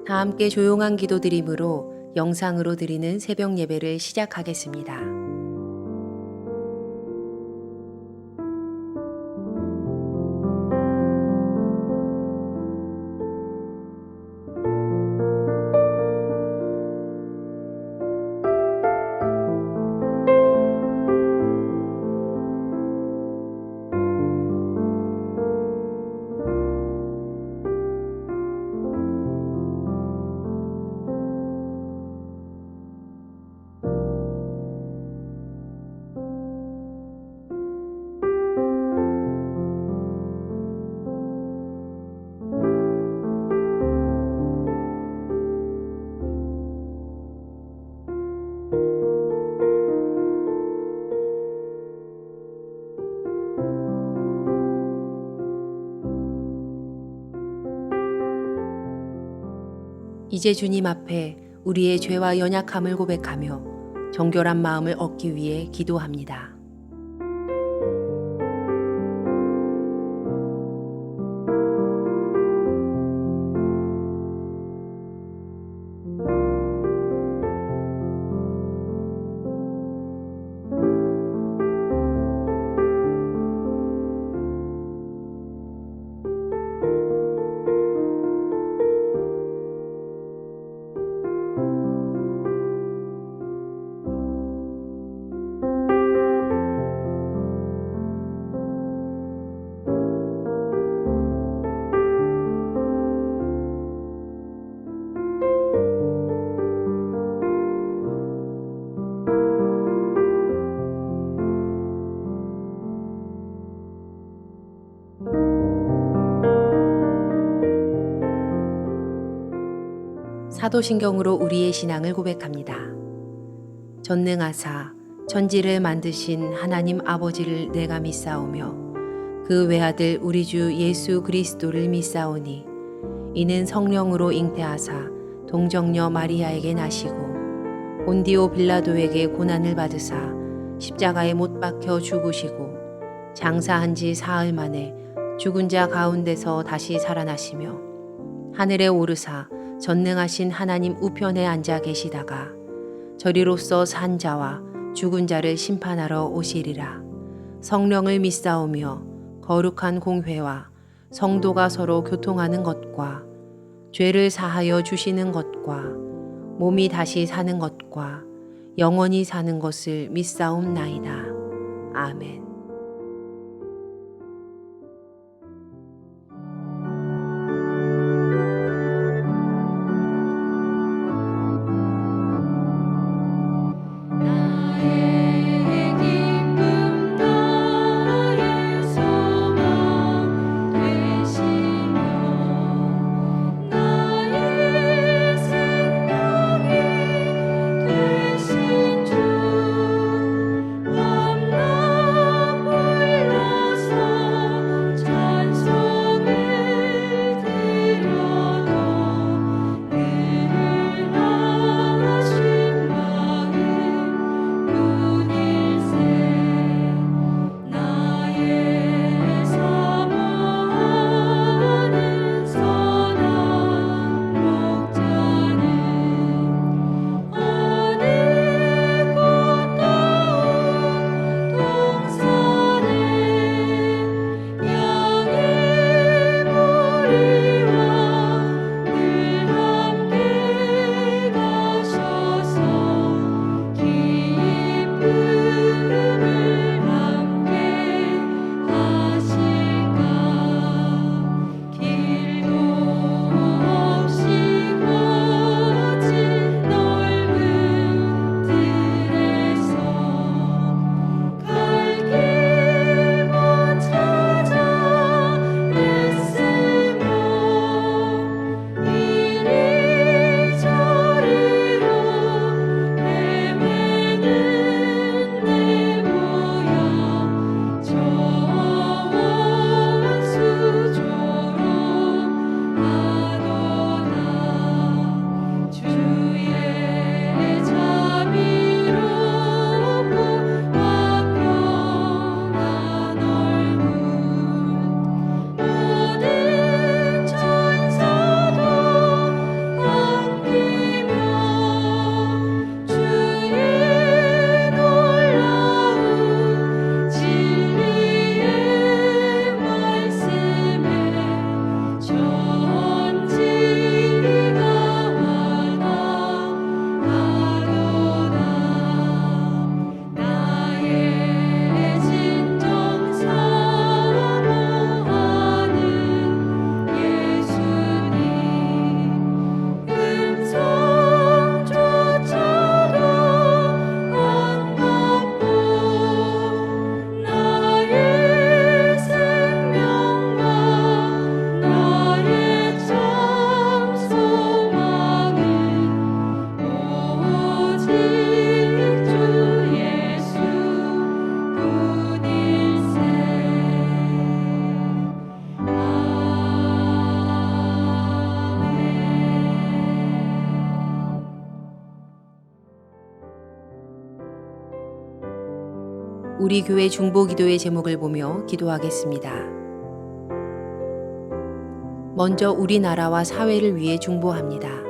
다 함께 조용한 기도 드림으로 영상으로 드리는 새벽 예배를 시작하겠습니다. 이제 주님 앞에 우리의 죄와 연약함을 고백하며 정결한 마음을 얻기 위해 기도합니다. 사도신경으로 우리의 신앙을 고백합니다. 전능하사 천지를 만드신 하나님 아버지를 내가 믿사오며 그 외아들 우리 주 예수 그리스도를 믿사오니 이는 성령으로 잉태하사 동정녀 마리아에게 나시고 본디오 빌라도에게 고난을 받으사 십자가에 못 박혀 죽으시고 장사한 지 사흘 만에 죽은 자 가운데서 다시 살아나시며 하늘에 오르사 전능하신 하나님 우편에 앉아 계시다가 저리로서 산 자와 죽은 자를 심판하러 오시리라. 성령을 믿사오며 거룩한 공회와 성도가 서로 교통하는 것과 죄를 사하여 주시는 것과 몸이 다시 사는 것과 영원히 사는 것을 믿사옵나이다. 아멘. 우리 교회 중보 기도의 제목을 보며 기도하겠습니다. 먼저 우리나라와 사회를 위해 중보합니다.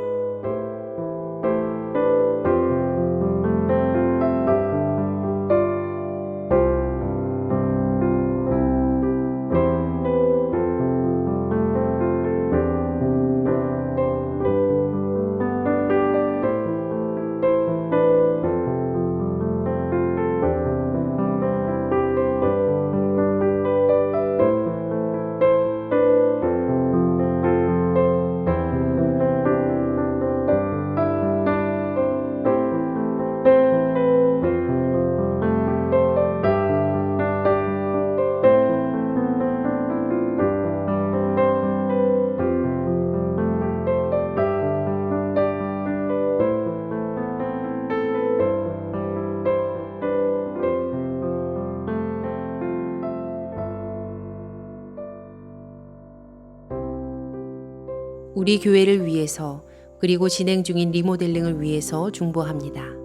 우리 교회를 위해서 그리고 진행 중인 리모델링을 위해서 중보합니다.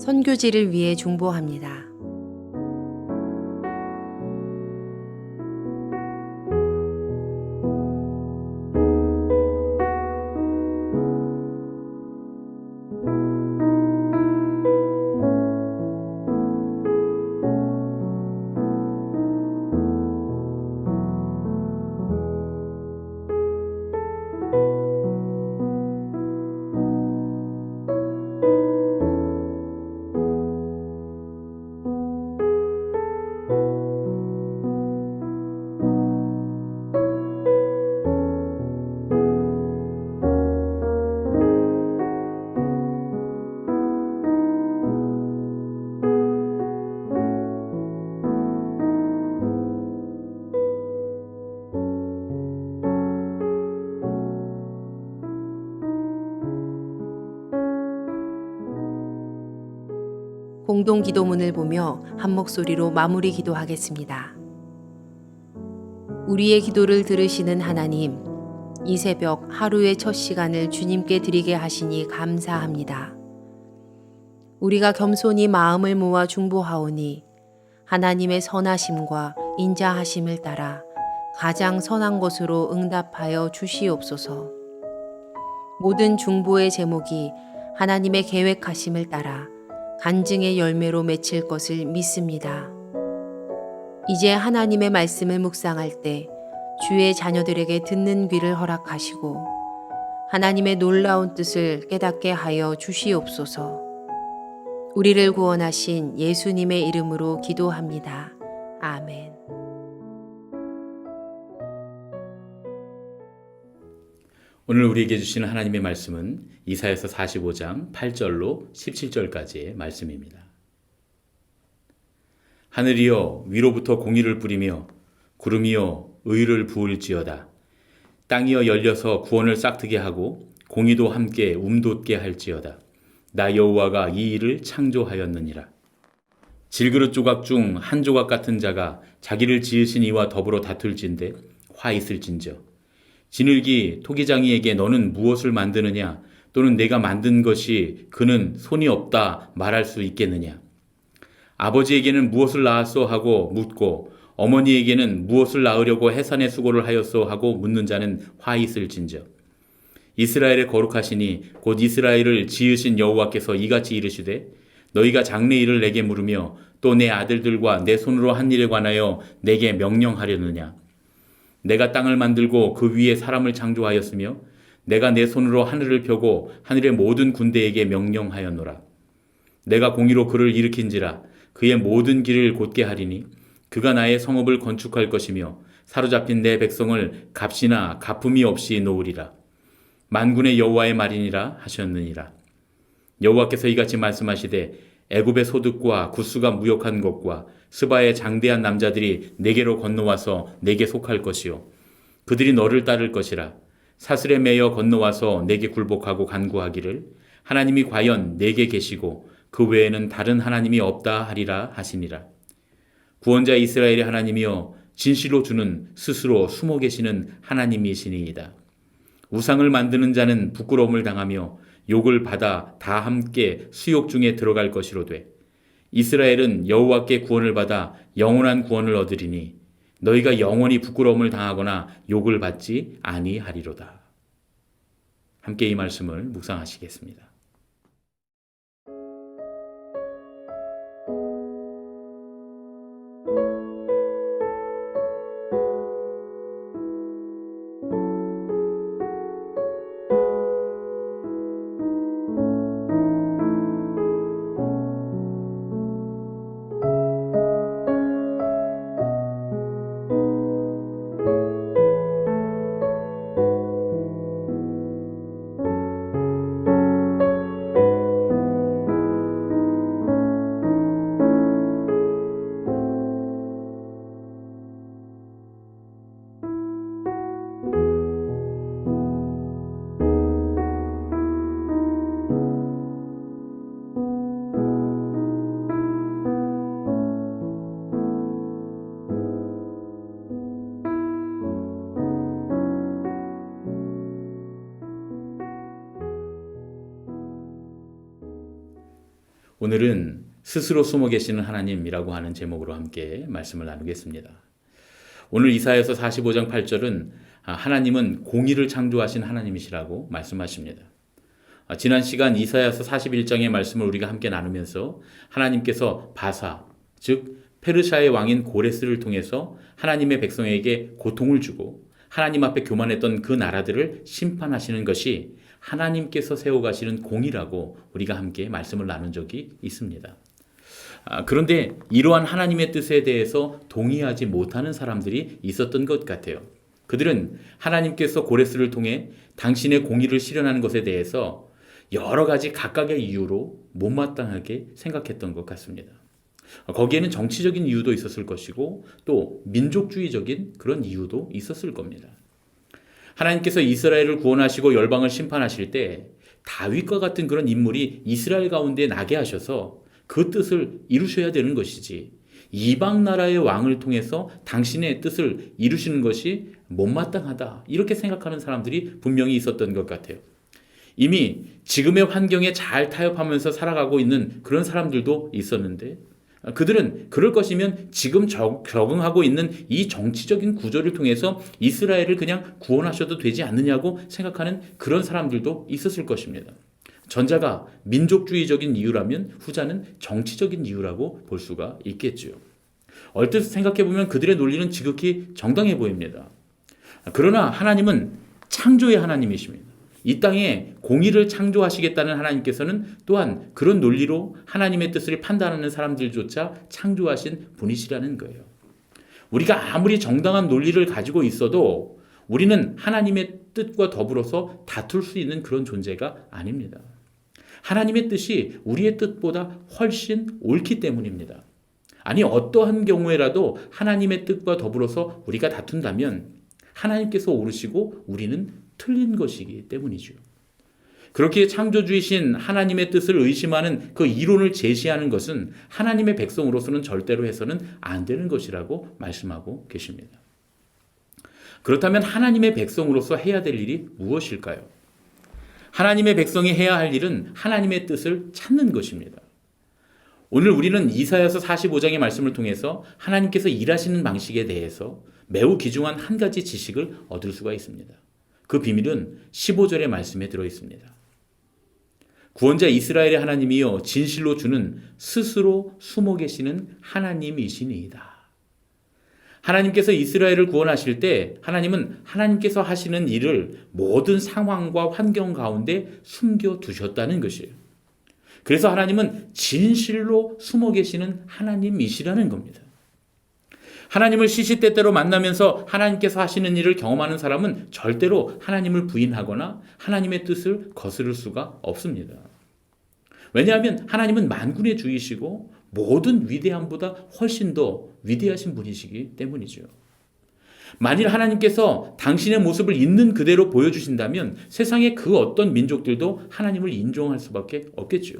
선교지를 위해 중보합니다. 공동 기도문을 보며 한 목소리로 마무리 기도하겠습니다. 우리의 기도를 들으시는 하나님, 이 새벽 하루의 첫 시간을 주님께 드리게 하시니 감사합니다. 우리가 겸손히 마음을 모아 중보하오니 하나님의 선하심과 인자하심을 따라 가장 선한 것으로 응답하여 주시옵소서. 모든 중보의 제목이 하나님의 계획하심을 따라 간증의 열매로 맺힐 것을 믿습니다. 이제 하나님의 말씀을 묵상할 때 주의 자녀들에게 듣는 귀를 허락하시고 하나님의 놀라운 뜻을 깨닫게 하여 주시옵소서. 우리를 구원하신 예수님의 이름으로 기도합니다. 아멘. 오늘 우리에게 주시는 하나님의 말씀은 이사야서 45장 8절로 17절까지의 말씀입니다. 하늘이여 위로부터 공의를 뿌리며 구름이여 의를 부을지어다. 땅이여 열려서 구원을 싹트게 하고 공의도 함께 움돋게 할지어다. 나 여호와가 이 일을 창조하였느니라. 질그릇 조각 중 한 조각 같은 자가 자기를 지으신 이와 더불어 다툴진대 화 있을진저. 지늘기 토기장이에게 너는 무엇을 만드느냐 또는 내가 만든 것이 그는 손이 없다 말할 수 있겠느냐. 아버지에게는 무엇을 낳았소 하고 묻고 어머니에게는 무엇을 낳으려고 해산의 수고를 하였소 하고 묻는 자는 화 있을진저. 이스라엘의 거룩하시니 곧 이스라엘을 지으신 여호와께서 이같이 이르시되 너희가 장래 일을 내게 물으며 또 내 아들들과 내 손으로 한 일에 관하여 내게 명령하려느냐. 내가 땅을 만들고 그 위에 사람을 창조하였으며 내가 내 손으로 하늘을 펴고 하늘의 모든 군대에게 명령하였노라. 내가 공의로 그를 일으킨지라 그의 모든 길을 곧게 하리니 그가 나의 성읍을 건축할 것이며 사로잡힌 내 백성을 값이나 가품이 없이 놓으리라. 만군의 여호와의 말이니라 하셨느니라. 여호와께서 이같이 말씀하시되 애굽의 소득과 구스가 무역한 것과 스바의 장대한 남자들이 내게로 건너와서 내게 속할 것이요 그들이 너를 따를 것이라. 사슬에 매여 건너와서 내게 굴복하고 간구하기를 하나님이 과연 내게 계시고 그 외에는 다른 하나님이 없다 하리라 하시니라. 구원자 이스라엘의 하나님이여 진실로 주는 스스로 숨어 계시는 하나님이시니이다. 우상을 만드는 자는 부끄러움을 당하며 욕을 받아 다 함께 수욕 중에 들어갈 것이로되 이스라엘은 여호와께 구원을 받아 영원한 구원을 얻으리니 너희가 영원히 부끄러움을 당하거나 욕을 받지 아니하리로다. 함께 이 말씀을 묵상하시겠습니다. 오늘은 스스로 숨어 계시는 하나님이라고 하는 제목으로 함께 말씀을 나누겠습니다. 오늘 이사야서 45장 8절은 하나님은 공의를 창조하신 하나님이시라고 말씀하십니다. 지난 시간 이사야서 41장의 말씀을 우리가 함께 나누면서 하나님께서 바사, 즉 페르시아의 왕인 고레스를 통해서 하나님의 백성에게 고통을 주고 하나님 앞에 교만했던 그 나라들을 심판하시는 것이 하나님께서 세워가시는 공의라고 우리가 함께 말씀을 나눈 적이 있습니다. 그런데 이러한 하나님의 뜻에 대해서 동의하지 못하는 사람들이 있었던 것 같아요. 그들은 하나님께서 고레스를 통해 당신의 공의를 실현하는 것에 대해서 여러 가지 각각의 이유로 못마땅하게 생각했던 것 같습니다. 거기에는 정치적인 이유도 있었을 것이고 또 민족주의적인 그런 이유도 있었을 겁니다. 하나님께서 이스라엘을 구원하시고 열방을 심판하실 때 다윗과 같은 그런 인물이 이스라엘 가운데 나게 하셔서 그 뜻을 이루셔야 되는 것이지 이방 나라의 왕을 통해서 당신의 뜻을 이루시는 것이 못마땅하다 이렇게 생각하는 사람들이 분명히 있었던 것 같아요. 이미 지금의 환경에 잘 타협하면서 살아가고 있는 그런 사람들도 있었는데 그들은 그럴 것이면 지금 적응하고 있는 이 정치적인 구조를 통해서 이스라엘을 그냥 구원하셔도 되지 않느냐고 생각하는 그런 사람들도 있었을 것입니다. 전자가 민족주의적인 이유라면 후자는 정치적인 이유라고 볼 수가 있겠죠. 얼뜻 생각해보면 그들의 논리는 지극히 정당해 보입니다. 그러나 하나님은 창조의 하나님이십니다. 이 땅에 공의를 창조하시겠다는 하나님께서는 또한 그런 논리로 하나님의 뜻을 판단하는 사람들조차 창조하신 분이시라는 거예요. 우리가 아무리 정당한 논리를 가지고 있어도 우리는 하나님의 뜻과 더불어서 다툴 수 있는 그런 존재가 아닙니다. 하나님의 뜻이 우리의 뜻보다 훨씬 옳기 때문입니다. 아니, 어떠한 경우에라도 하나님의 뜻과 더불어서 우리가 다툰다면 하나님께서 옳으시고 우리는 틀린 것이기 때문이죠. 그렇게 창조주이신 하나님의 뜻을 의심하는 그 이론을 제시하는 것은 하나님의 백성으로서는 절대로 해서는 안 되는 것이라고 말씀하고 계십니다. 그렇다면 하나님의 백성으로서 해야 될 일이 무엇일까요? 하나님의 백성이 해야 할 일은 하나님의 뜻을 찾는 것입니다. 오늘 우리는 이사야서 45장의 말씀을 통해서 하나님께서 일하시는 방식에 대해서 매우 귀중한 한 가지 지식을 얻을 수가 있습니다. 그 비밀은 15절의 말씀에 들어 있습니다. 구원자 이스라엘의 하나님이여 진실로 주는 스스로 숨어 계시는 하나님이시니이다. 하나님께서 이스라엘을 구원하실 때 하나님은 하나님께서 하시는 일을 모든 상황과 환경 가운데 숨겨두셨다는 것이에요. 그래서 하나님은 진실로 숨어 계시는 하나님이시라는 겁니다. 하나님을 시시때때로 만나면서 하나님께서 하시는 일을 경험하는 사람은 절대로 하나님을 부인하거나 하나님의 뜻을 거스를 수가 없습니다. 왜냐하면 하나님은 만군의 주이시고 모든 위대함보다 훨씬 더 위대하신 분이시기 때문이죠. 만일 하나님께서 당신의 모습을 있는 그대로 보여주신다면 세상의 그 어떤 민족들도 하나님을 인정할 수밖에 없겠죠.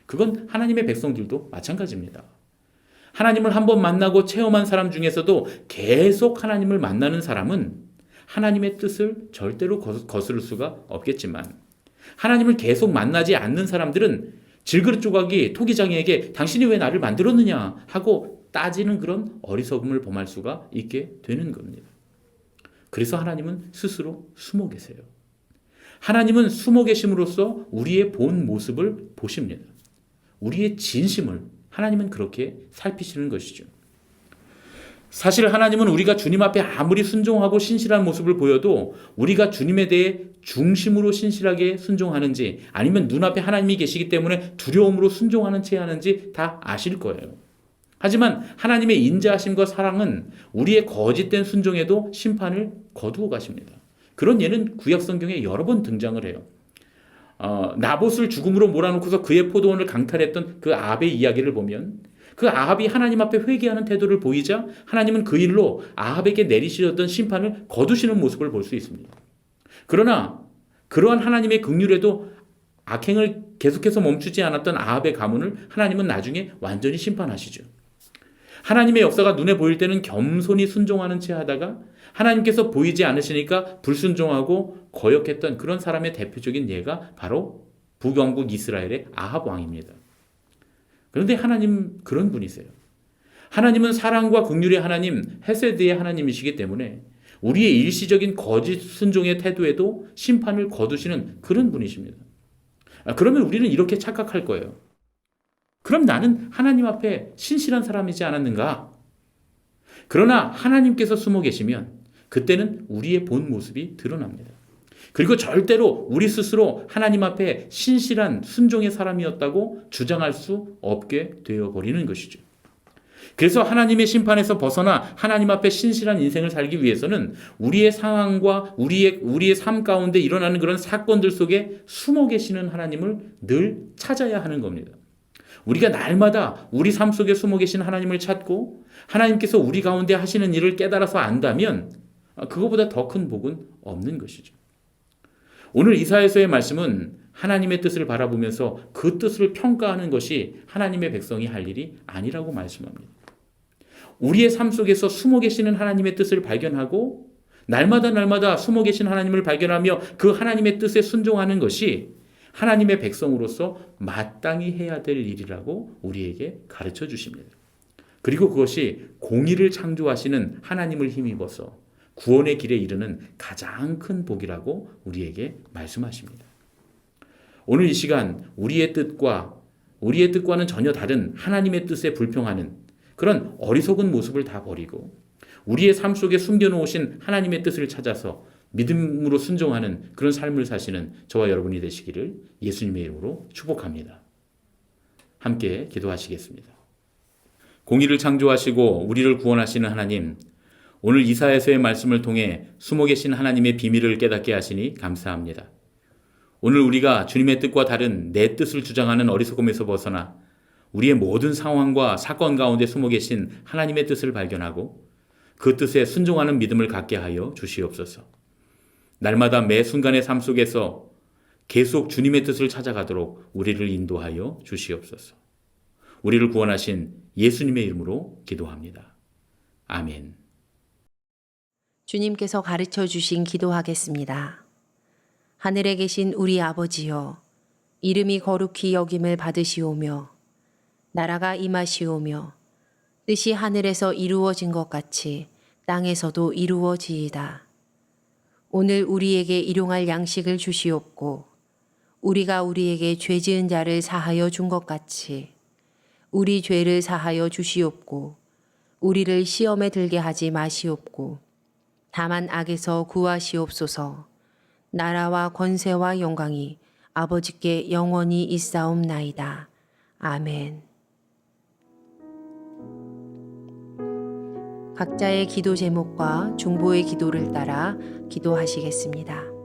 그건 하나님의 백성들도 마찬가지입니다. 하나님을 한번 만나고 체험한 사람 중에서도 계속 하나님을 만나는 사람은 하나님의 뜻을 절대로 거스를 수가 없겠지만 하나님을 계속 만나지 않는 사람들은 질그릇 조각이 토기장이에게 당신이 왜 나를 만들었느냐 하고 따지는 그런 어리석음을 범할 수가 있게 되는 겁니다. 그래서 하나님은 스스로 숨어 계세요. 하나님은 숨어 계심으로써 우리의 본 모습을 보십니다. 우리의 진심을 하나님은 그렇게 살피시는 것이죠. 사실 하나님은 우리가 주님 앞에 아무리 순종하고 신실한 모습을 보여도 우리가 주님에 대해 중심으로 신실하게 순종하는지 아니면 눈앞에 하나님이 계시기 때문에 두려움으로 순종하는 채 하는지 다 아실 거예요. 하지만 하나님의 인자하심과 사랑은 우리의 거짓된 순종에도 심판을 거두어 가십니다. 그런 예는 구약 성경에 여러 번 등장을 해요. 나봇을 죽음으로 몰아놓고서 그의 포도원을 강탈했던 그 아합의 이야기를 보면 그 아합이 하나님 앞에 회개하는 태도를 보이자 하나님은 그 일로 아합에게 내리시려던 심판을 거두시는 모습을 볼 수 있습니다. 그러나 그러한 하나님의 긍휼에도 악행을 계속해서 멈추지 않았던 아합의 가문을 하나님은 나중에 완전히 심판하시죠. 하나님의 역사가 눈에 보일 때는 겸손히 순종하는 채 하다가 하나님께서 보이지 않으시니까 불순종하고 거역했던 그런 사람의 대표적인 예가 바로 북왕국 이스라엘의 아합 왕입니다. 그런데 하나님 그런 분이세요. 하나님은 사랑과 긍휼의 하나님, 헤세드의 하나님이시기 때문에 우리의 일시적인 거짓 순종의 태도에도 심판을 거두시는 그런 분이십니다. 그러면 우리는 이렇게 착각할 거예요. 그럼 나는 하나님 앞에 신실한 사람이지 않았는가? 그러나 하나님께서 숨어 계시면 그때는 우리의 본 모습이 드러납니다. 그리고 절대로 우리 스스로 하나님 앞에 신실한 순종의 사람이었다고 주장할 수 없게 되어버리는 것이죠. 그래서 하나님의 심판에서 벗어나 하나님 앞에 신실한 인생을 살기 위해서는 우리의 상황과 우리의 삶 가운데 일어나는 그런 사건들 속에 숨어 계시는 하나님을 늘 찾아야 하는 겁니다. 우리가 날마다 우리 삶 속에 숨어 계신 하나님을 찾고 하나님께서 우리 가운데 하시는 일을 깨달아서 안다면 그거보다 더 큰 복은 없는 것이죠. 오늘 이사야서의 말씀은 하나님의 뜻을 바라보면서 그 뜻을 평가하는 것이 하나님의 백성이 할 일이 아니라고 말씀합니다. 우리의 삶 속에서 숨어 계시는 하나님의 뜻을 발견하고 날마다 숨어 계신 하나님을 발견하며 그 하나님의 뜻에 순종하는 것이 하나님의 백성으로서 마땅히 해야 될 일이라고 우리에게 가르쳐 주십니다. 그리고 그것이 공의를 창조하시는 하나님을 힘입어서 구원의 길에 이르는 가장 큰 복이라고 우리에게 말씀하십니다. 오늘 이 시간 우리의 뜻과는 전혀 다른 하나님의 뜻에 불평하는 그런 어리석은 모습을 다 버리고 우리의 삶 속에 숨겨놓으신 하나님의 뜻을 찾아서 믿음으로 순종하는 그런 삶을 사시는 저와 여러분이 되시기를 예수님의 이름으로 축복합니다. 함께 기도하시겠습니다. 공의를 창조하시고 우리를 구원하시는 하나님, 오늘 이사야서의 말씀을 통해 숨어 계신 하나님의 비밀을 깨닫게 하시니 감사합니다. 오늘 우리가 주님의 뜻과 다른 내 뜻을 주장하는 어리석음에서 벗어나 우리의 모든 상황과 사건 가운데 숨어 계신 하나님의 뜻을 발견하고 그 뜻에 순종하는 믿음을 갖게 하여 주시옵소서. 날마다 매 순간의 삶 속에서 계속 주님의 뜻을 찾아가도록 우리를 인도하여 주시옵소서. 우리를 구원하신 예수님의 이름으로 기도합니다. 아멘. 주님께서 가르쳐 주신 기도하겠습니다. 하늘에 계신 우리 아버지여, 이름이 거룩히 여김을 받으시오며 나라가 임하시오며 뜻이 하늘에서 이루어진 것 같이 땅에서도 이루어지이다. 오늘 우리에게 일용할 양식을 주시옵고 우리가 우리에게 죄 지은 자를 사하여 준 것 같이 우리 죄를 사하여 주시옵고 우리를 시험에 들게 하지 마시옵고 다만 악에서 구하시옵소서. 나라와 권세와 영광이 아버지께 영원히 있사옵나이다. 아멘. 각자의 기도 제목과 중보의 기도를 따라 기도하시겠습니다.